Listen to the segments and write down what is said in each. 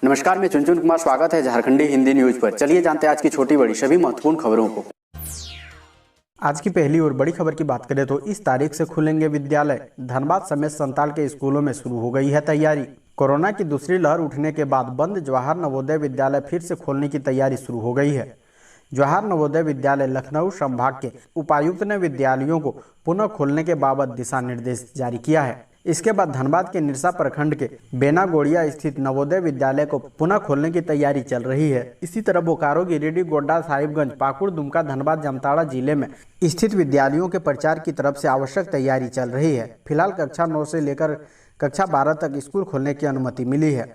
नमस्कार, मैं चुनचुन कुमार। स्वागत है झारखंडी हिंदी न्यूज पर। चलिए जानते हैं आज की छोटी बड़ी सभी महत्वपूर्ण खबरों को। आज की पहली और बड़ी खबर की बात करें तो इस तारीख से खुलेंगे विद्यालय। धनबाद समेत संताल के स्कूलों में शुरू हो गई है तैयारी। कोरोना की दूसरी लहर उठने के बाद बंद जवाहर नवोदय विद्यालय फिर से खोलने की तैयारी शुरू हो गई है। जवाहर नवोदय विद्यालय लखनऊ संभाग के उपायुक्त ने विद्यालयों को पुनः खोलने के बाबत दिशा निर्देश जारी किया है। इसके बाद धनबाद के निरसा प्रखंड के बेनागोड़िया स्थित नवोदय विद्यालय को पुनः खोलने की तैयारी चल रही है। इसी तरह बोकारो, गिरिडीह, गोड्डा, साहिबगंज, पाकुड़, दुमका, धनबाद, जामताड़ा जिले में स्थित विद्यालयों के प्रचार की तरफ से आवश्यक तैयारी चल रही है। फिलहाल कक्षा 9 से लेकर कक्षा 12 तक स्कूल खोलने की अनुमति मिली है।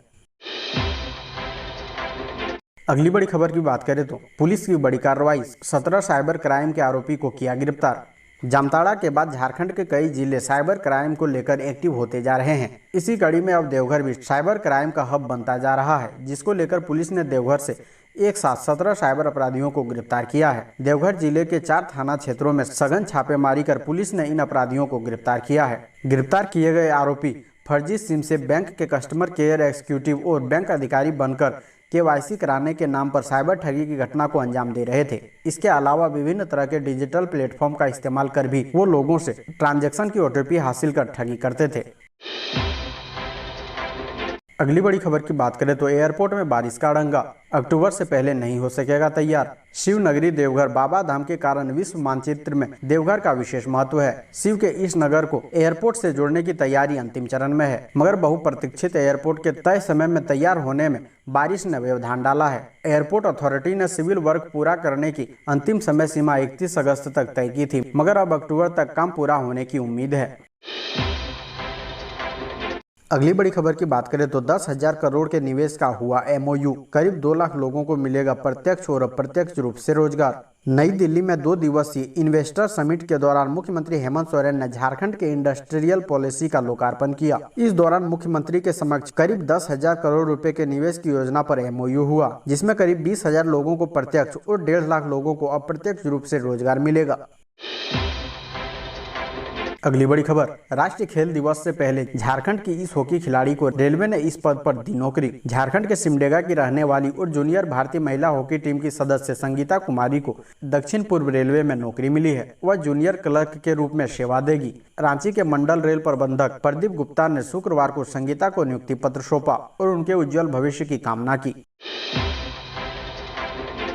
अगली बड़ी खबर की बात करें तो पुलिस की बड़ी कार्रवाई, 17 साइबर क्राइम के आरोपी को किया गिरफ्तार। जामताड़ा के बाद झारखंड के कई जिले साइबर क्राइम को लेकर एक्टिव होते जा रहे हैं। इसी कड़ी में अब देवघर भी साइबर क्राइम का हब बनता जा रहा है, जिसको लेकर पुलिस ने देवघर से एक साथ 17 साइबर अपराधियों को गिरफ्तार किया है। देवघर जिले के 4 थाना क्षेत्रों में सघन छापेमारी कर पुलिस ने इन अपराधियों को गिरफ्तार किया है। गिरफ्तार किए गए आरोपी फर्जी सिम से बैंक के कस्टमर केयर एग्जीक्यूटिव और बैंक अधिकारी बनकर KYC कराने के नाम पर साइबर ठगी की घटना को अंजाम दे रहे थे। इसके अलावा विभिन्न तरह के डिजिटल प्लेटफॉर्म का इस्तेमाल कर भी वो लोगों से ट्रांजैक्शन की OTP हासिल कर ठगी करते थे। अगली बड़ी खबर की बात करें तो एयरपोर्ट में बारिश का अड़ंगा, अक्टूबर से पहले नहीं हो सकेगा तैयार। शिव नगरी देवघर बाबा धाम के कारण विश्व मानचित्र में देवघर का विशेष महत्व है। शिव के इस नगर को एयरपोर्ट से जोड़ने की तैयारी अंतिम चरण में है, मगर बहुप्रतीक्षित एयरपोर्ट के तय समय में तैयार होने में बारिश ने व्यवधान डाला है। एयरपोर्ट अथॉरिटी ने सिविल वर्क पूरा करने की अंतिम समय सीमा 31 अगस्त तक तय की थी, मगर अब अक्टूबर तक काम पूरा होने की उम्मीद है। अगली बड़ी खबर की बात करें तो 10,000 करोड़ के निवेश का हुआ MOU। करीब 2 लाख लोगों को मिलेगा प्रत्यक्ष और अप्रत्यक्ष रूप से रोजगार। नई दिल्ली में 2 दिवसीय इन्वेस्टर समिट के दौरान मुख्यमंत्री हेमंत सोरेन ने झारखंड के इंडस्ट्रियल पॉलिसी का लोकार्पण किया। इस दौरान मुख्यमंत्री के समक्ष करीब 10,000 करोड़ रुपए के निवेश की योजना पर MOU हुआ, जिसमें करीब 20,000 लोगों को प्रत्यक्ष और 1.5 लाख लोगों को अप्रत्यक्ष रूप से रोजगार मिलेगा। अगली बड़ी खबर, राष्ट्रीय खेल दिवस से पहले झारखंड की इस हॉकी खिलाड़ी को रेलवे ने इस पद पर दी नौकरी। झारखंड के सिमडेगा की रहने वाली और जूनियर भारतीय महिला हॉकी टीम की सदस्य संगीता कुमारी को दक्षिण पूर्व रेलवे में नौकरी मिली है। वह जूनियर क्लर्क के रूप में सेवा देगी। रांची के मंडल रेल प्रबंधक प्रदीप गुप्ता ने शुक्रवार को संगीता को नियुक्ति पत्र सौंपा और उनके उज्जवल भविष्य की कामना की।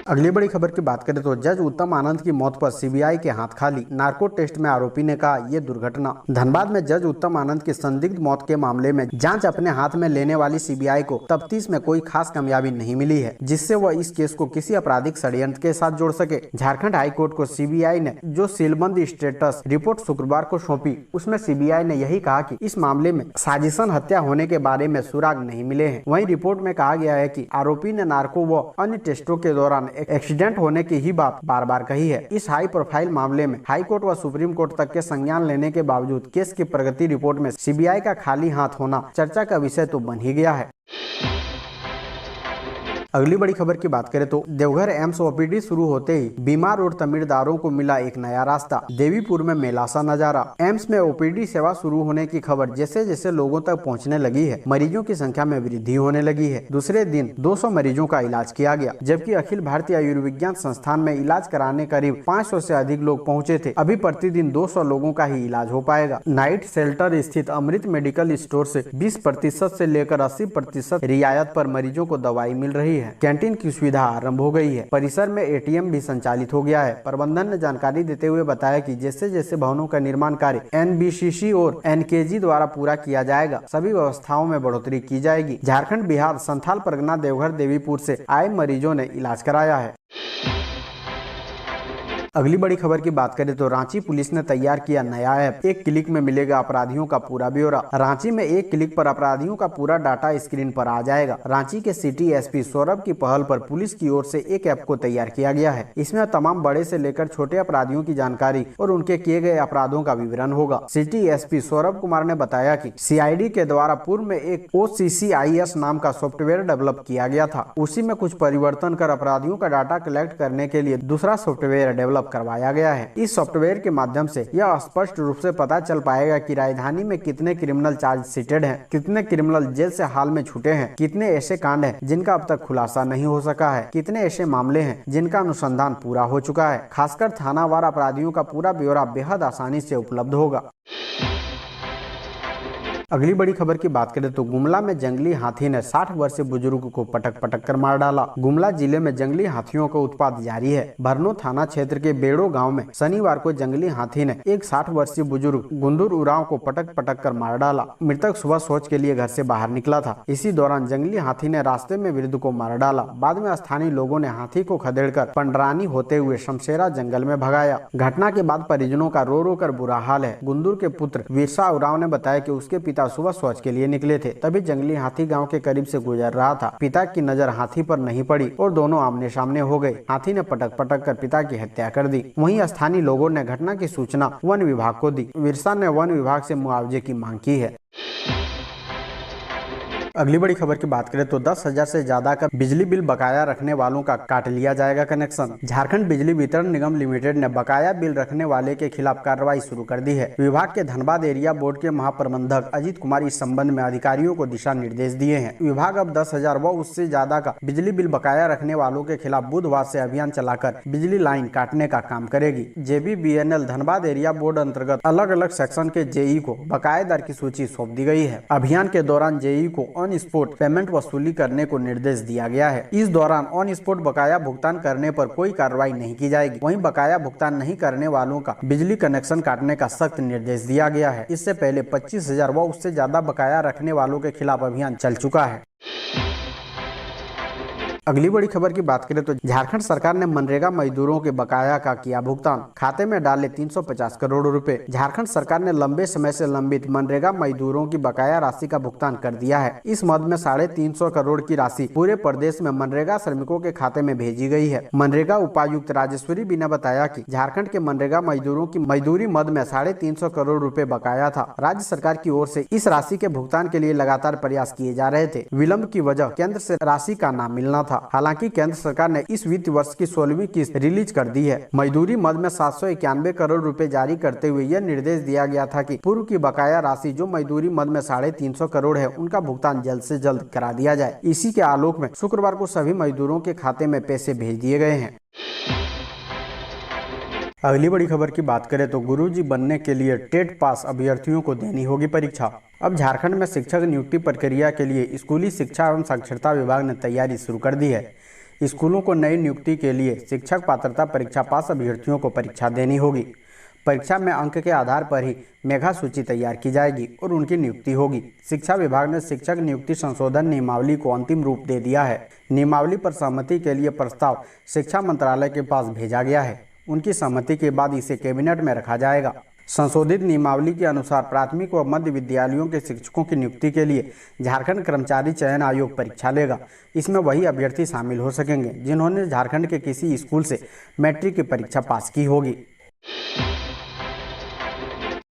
अगली बड़ी खबर की बात करें तो जज उत्तम आनंद की मौत पर CBI के हाथ खाली। नार्को टेस्ट में आरोपी ने कहा, ये दुर्घटना। धनबाद में जज उत्तम आनंद की संदिग्ध मौत के मामले में जांच अपने हाथ में लेने वाली CBI को तफ्तीश में कोई खास कामयाबी नहीं मिली है, जिससे वह इस केस को किसी आपराधिक षड्यंत्र के साथ जोड़ सके। झारखंड हाईकोर्ट को CBI ने जो सीलबंद स्टेटस रिपोर्ट शुक्रवार को सौंपी, उसमें CBI ने यही कहा कि इस मामले में साजिशन हत्या होने के बारे में सुराग नहीं मिले हैं। वहीं रिपोर्ट में कहा गया है कि आरोपी ने नार्को व अन्य टेस्टों के दौरान एक्सीडेंट होने की ही बात बार बार कही है। इस हाई प्रोफाइल मामले में हाई कोर्ट व सुप्रीम कोर्ट तक के संज्ञान लेने के बावजूद केस की प्रगति रिपोर्ट में CBI का खाली हाथ होना चर्चा का विषय तो बन ही गया है। अगली बड़ी खबर की बात करें तो देवघर एम्स OPD शुरू होते ही बीमार और तमिलदारों को मिला एक नया रास्ता। देवीपुर में मेला सा नजारा। एम्स में OPD सेवा शुरू होने की खबर जैसे जैसे लोगों तक पहुंचने लगी है, मरीजों की संख्या में वृद्धि होने लगी है। दूसरे दिन 200 मरीजों का इलाज किया गया, जबकि अखिल भारतीय आयुर्विज्ञान संस्थान में इलाज कराने करीब 500 से अधिक लोग पहुँचे थे। अभी प्रतिदिन 200 लोगों का ही इलाज हो पाएगा। नाइट शेल्टर स्थित अमृत मेडिकल स्टोर से 20% से लेकर 80% रियायत पर मरीजों को दवाई मिल रही है। कैंटीन की सुविधा आरंभ हो गई है। परिसर में ATM भी संचालित हो गया है। प्रबंधन ने जानकारी देते हुए बताया कि जैसे जैसे भवनों का निर्माण कार्य NBCC और NKG द्वारा पूरा किया जाएगा, सभी व्यवस्थाओं में बढ़ोतरी की जाएगी। झारखंड, बिहार, संथाल परगना, देवघर, देवीपुर से आए मरीजों ने इलाज कराया है। अगली बड़ी खबर की बात करें तो रांची पुलिस ने तैयार किया नया ऐप। एक क्लिक में मिलेगा अपराधियों का पूरा ब्यौरा। रांची में एक क्लिक पर अपराधियों का पूरा डाटा स्क्रीन पर आ जाएगा। रांची के सिटी SP सौरभ की पहल पर पुलिस की ओर से एक ऐप को तैयार किया गया है। इसमें तमाम बड़े से लेकर छोटे अपराधियों की जानकारी और उनके किए गए अपराधों का विवरण होगा। सिटी SP सौरभ कुमार ने बताया कि CID के द्वारा पूर्व में एक OCCIS नाम का सॉफ्टवेयर डेवलप किया गया था। उसी में कुछ परिवर्तन कर अपराधियों का डाटा कलेक्ट करने के लिए दूसरा सॉफ्टवेयर डेवलप डेवलप करवाया गया है। इस सॉफ्टवेयर के माध्यम से यह स्पष्ट रूप से पता चल पाएगा कि राजधानी में कितने क्रिमिनल चार्ज शीटेड हैं, कितने क्रिमिनल जेल से हाल में छूटे हैं, कितने ऐसे कांड हैं जिनका अब तक खुलासा नहीं हो सका है, कितने ऐसे मामले हैं जिनका अनुसंधान पूरा हो चुका है। खासकर थानावार अपराधियों का पूरा ब्यौरा बेहद आसानी से उपलब्ध होगा। अगली बड़ी खबर की बात करें तो गुमला में जंगली हाथी ने 60 वर्षीय बुजुर्ग को पटक पटक कर मार डाला। गुमला जिले में जंगली हाथियों का उत्पात जारी है। भरनो थाना क्षेत्र के बेड़ो गांव में शनिवार को जंगली हाथी ने एक 60 वर्षीय बुजुर्ग गुंदुर उरांव को पटक पटक कर मार डाला। मृतक सुबह शौच के लिए घर से बाहर निकला था। इसी दौरान जंगली हाथी ने रास्ते में वृद्ध को मार डाला। बाद में स्थानीय लोगों ने हाथी को खदेड़कर पंडरानी होते हुए शमशेरा जंगल में भगाया। घटना के बाद परिजनों का रो रो कर बुरा हाल है। गुंदुर के पुत्र वीरसा उरांव ने बताया कि उसके पिता सुबह शौच के लिए निकले थे, तभी जंगली हाथी गांव के करीब से गुजर रहा था। पिता की नजर हाथी पर नहीं पड़ी और दोनों आमने सामने हो गए। हाथी ने पटक पटक कर पिता की हत्या कर दी। वहीं स्थानीय लोगों ने घटना की सूचना वन विभाग को दी। वीरसा ने वन विभाग से मुआवजे की मांग की है। अगली बड़ी खबर की बात करें तो 10,000 से ज्यादा का बिजली बिल बकाया रखने वालों का काट लिया जाएगा कनेक्शन। झारखंड बिजली वितरण निगम लिमिटेड ने बकाया बिल रखने वाले के खिलाफ कार्रवाई शुरू कर दी है। विभाग के धनबाद एरिया बोर्ड के महाप्रबंधक अजीत कुमार इस संबंध में अधिकारियों को दिशा निर्देश दिए हैं। विभाग अब 10,000 व उससे ज्यादा का बिजली बिल बकाया रखने वालों के खिलाफ बुधवार से अभियान चलाकर बिजली लाइन काटने का काम करेगी। JBBNL धनबाद एरिया बोर्ड अंतर्गत अलग अलग सेक्शन के जेई को बकायेदार की सूची सौंप दी गई है। अभियान के दौरान जेई को ऑन स्पॉट पेमेंट वसूली करने को निर्देश दिया गया है। इस दौरान ऑन स्पॉट बकाया भुगतान करने पर कोई कार्रवाई नहीं की जाएगी। वहीं बकाया भुगतान नहीं करने वालों का बिजली कनेक्शन काटने का सख्त निर्देश दिया गया है। इससे पहले 25,000 व उससे ज्यादा बकाया रखने वालों के खिलाफ अभियान चल चुका है। अगली बड़ी खबर की बात करें तो झारखंड सरकार ने मनरेगा मजदूरों के बकाया का किया भुगतान। खाते में डाले 350 करोड़ रुपए। झारखंड सरकार ने लंबे समय से लंबित मनरेगा मजदूरों की बकाया राशि का भुगतान कर दिया है। इस मद में 350 करोड़ की राशि पूरे प्रदेश में मनरेगा श्रमिकों के खाते में भेजी गई है। मनरेगा उपायुक्त राजेश्वरी बी ने बताया कि झारखंड के मनरेगा मजदूरों की मजदूरी मद में 350 करोड़ रुपए बकाया था। राज्य सरकार की ओर से इस राशि के भुगतान के लिए लगातार प्रयास किए जा रहे थे। विलम्ब की वजह केंद्र से राशि का न मिलना था। हालांकि केंद्र सरकार ने इस वित्त वर्ष की 16वीं किस्त रिलीज कर दी है। मजदूरी मद में 791 करोड़ रुपए जारी करते हुए यह निर्देश दिया गया था कि पूर्व की बकाया राशि जो मजदूरी मद में 350 करोड़ है उनका भुगतान जल्द से जल्द करा दिया जाए। इसी के आलोक में शुक्रवार को सभी मजदूरों के खाते में पैसे भेज दिए गए हैं। अगली बड़ी खबर की बात करें तो गुरुजी बनने के लिए टेट पास अभ्यर्थियों को देनी होगी परीक्षा। अब झारखंड में शिक्षक नियुक्ति प्रक्रिया के लिए स्कूली शिक्षा एवं साक्षरता विभाग ने तैयारी शुरू कर दी है। स्कूलों को नई नियुक्ति के लिए शिक्षक पात्रता परीक्षा पास अभ्यर्थियों को परीक्षा देनी होगी। परीक्षा में अंक के आधार पर ही मेधा सूची तैयार की जाएगी और उनकी नियुक्ति होगी। शिक्षा विभाग ने शिक्षक नियुक्ति संशोधन नियमावली को अंतिम रूप दे दिया है। नियमावली पर सहमति के लिए प्रस्ताव शिक्षा मंत्रालय के पास भेजा गया है। उनकी सहमति के बाद इसे कैबिनेट में रखा जाएगा। संशोधित नियमावली के अनुसार प्राथमिक व मध्य विद्यालयों के शिक्षकों की नियुक्ति के लिए झारखंड कर्मचारी चयन आयोग परीक्षा लेगा। इसमें वही अभ्यर्थी शामिल हो सकेंगे जिन्होंने झारखंड के किसी स्कूल से मैट्रिक की परीक्षा पास की होगी।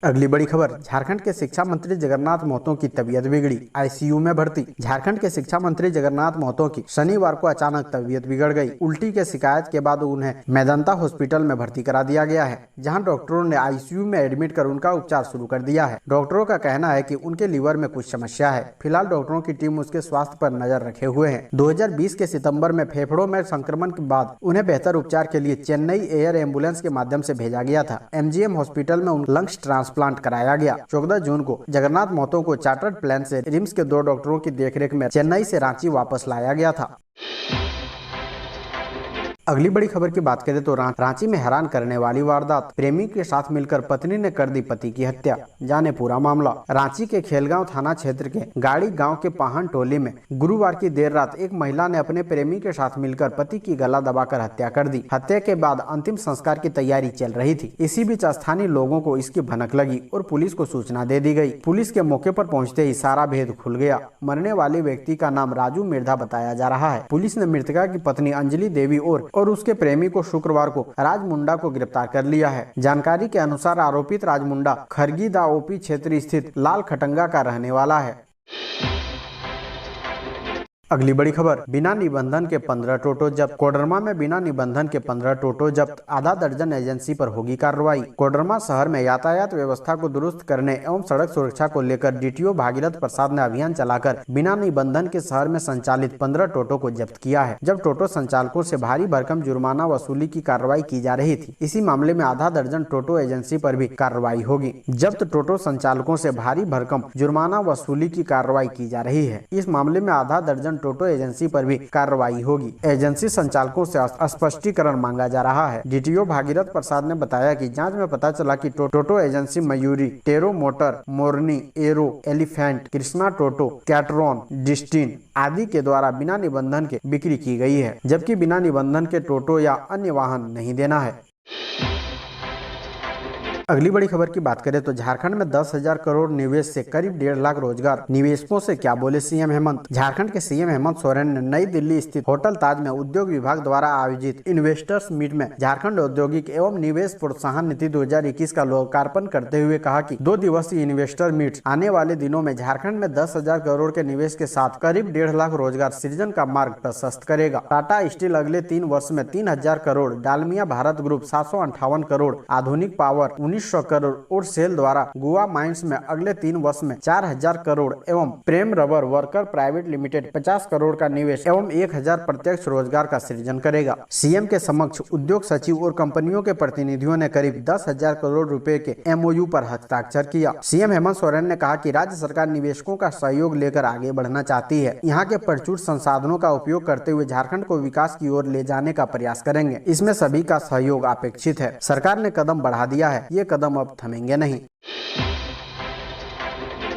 अगली बड़ी खबर, झारखंड के शिक्षा मंत्री जगन्नाथ महतो की तबीयत बिगड़ी, आईसीयू में भर्ती। झारखंड के शिक्षा मंत्री जगन्नाथ महतो की शनिवार को अचानक तबीयत बिगड़ गई। उल्टी के शिकायत के बाद उन्हें मेदांता हॉस्पिटल में भर्ती करा दिया गया है, जहां डॉक्टरों ने आईसीयू में एडमिट कर उनका उपचार शुरू कर दिया है। डॉक्टरों का कहना है कि उनके लीवर में कुछ समस्या है। फिलहाल डॉक्टरों की टीम उसके स्वास्थ्य पर नजर रखे हुए है। 2020 के सितम्बर में फेफड़ों में संक्रमण के बाद उन्हें बेहतर उपचार के लिए चेन्नई एयर एम्बुलेंस के माध्यम से भेजा गया था। MGM हॉस्पिटल में लंग्स ट्रांसप्लांट कराया गया। 14 जून को जगन्नाथ महतो को चार्टर्ड प्लेन से रिम्स के 2 डॉक्टरों की देखरेख में चेन्नई से रांची वापस लाया गया था। अगली बड़ी खबर की बात करें तो रांची में हैरान करने वाली वारदात, प्रेमी के साथ मिलकर पत्नी ने कर दी पति की हत्या। जाने पूरा मामला। रांची के खेलगांव थाना क्षेत्र के गाड़ी गांव के पाहन टोली में गुरुवार की देर रात एक महिला ने अपने प्रेमी के साथ मिलकर पति की गला दबाकर हत्या कर दी। हत्या के बाद अंतिम संस्कार की तैयारी चल रही थी। इसी बीच स्थानीय लोगों को इसकी भनक लगी और पुलिस को सूचना दे दी गई। पुलिस के मौके पर पहुंचते ही सारा भेद खुल गया। मरने वाले व्यक्ति का नाम राजू मिर्धा बताया जा रहा है। पुलिस ने मृतका की पत्नी अंजलि देवी और उसके प्रेमी को शुक्रवार को राजमुंडा को गिरफ्तार कर लिया है। जानकारी के अनुसार आरोपित राजमुंडा खरगीदा ओपी क्षेत्र स्थित लाल खटंगा का रहने वाला है। अगली बड़ी खबर, बिना निबंधन के 15 टोटो जब्त। कोडरमा में बिना निबंधन के 15 टोटो जब्त, आधा दर्जन एजेंसी पर होगी कार्रवाई। कोडरमा शहर में यातायात व्यवस्था को दुरुस्त करने एवं सड़क सुरक्षा को लेकर डीटीओ भागीरथ प्रसाद ने अभियान चलाकर बिना निबंधन के शहर में संचालित 15 टोटो को जब्त किया है। जब टोटो संचालकों से भारी भरकम जुर्माना वसूली की कार्रवाई की जा रही थी, इसी मामले में आधा दर्जन टोटो एजेंसी पर भी कार्रवाई होगी। जब्त टोटो संचालकों से भारी भरकम जुर्माना वसूली की कार्रवाई की जा रही है। इस मामले में आधा दर्जन टोटो एजेंसी पर भी कार्रवाई होगी। एजेंसी संचालकों से स्पष्टीकरण मांगा जा रहा है। डीटीओ भागीरथ प्रसाद ने बताया कि जांच में पता चला कि टोटो एजेंसी मयूरी, टेरो मोटर, मोरनी, एरो, एलिफेंट, कृष्णा टोटो, कैटरॉन, डिस्टिन आदि के द्वारा बिना निबंधन के बिक्री की गई है, जबकि बिना निबंधन के टोटो या अन्य वाहन नहीं देना है। अगली बड़ी खबर की बात करें तो झारखंड में 10,000 करोड़ निवेश से करीब 1.5 लाख रोजगार। निवेशकों से क्या बोले सीएम हेमंत। झारखंड के सीएम हेमंत सोरेन ने नई दिल्ली स्थित होटल ताज में उद्योग विभाग द्वारा आयोजित इन्वेस्टर्स मीट में झारखंड औद्योगिक एवं निवेश प्रोत्साहन नीति 2021 का लोकार्पण करते हुए कहा कि 2 दिवसीय इन्वेस्टर मीट आने वाले दिनों में झारखंड में 10,000 करोड़ के निवेश के साथ करीब 1.5 लाख रोजगार सृजन का मार्ग प्रशस्त करेगा। टाटा स्टील अगले 3 वर्ष में 3,000 करोड़, डालमिया भारत ग्रुप 758 करोड़, आधुनिक पावर 1,900 करोड़ और सेल द्वारा गोवा माइंस में अगले 3 वर्ष में 4,000 करोड़ एवं Prem rubber worker private limited 50 crore का निवेश एवं 1,000 प्रत्यक्ष रोजगार का सृजन करेगा। सीएम के समक्ष उद्योग सचिव और कंपनियों के प्रतिनिधियों ने करीब 10,000 करोड़ रुपए के एमओयू पर हस्ताक्षर किया। सीएम हेमंत सोरेन ने कहा कि राज्य सरकार निवेशकों का सहयोग लेकर आगे बढ़ना चाहती है। यहाँ के प्रचुर संसाधनों का उपयोग करते हुए झारखंड को विकास की ओर ले जाने का प्रयास करेंगे। इसमें सभी का सहयोग अपेक्षित है। सरकार ने कदम बढ़ा दिया है, ये कदम अब थमेंगे नहीं।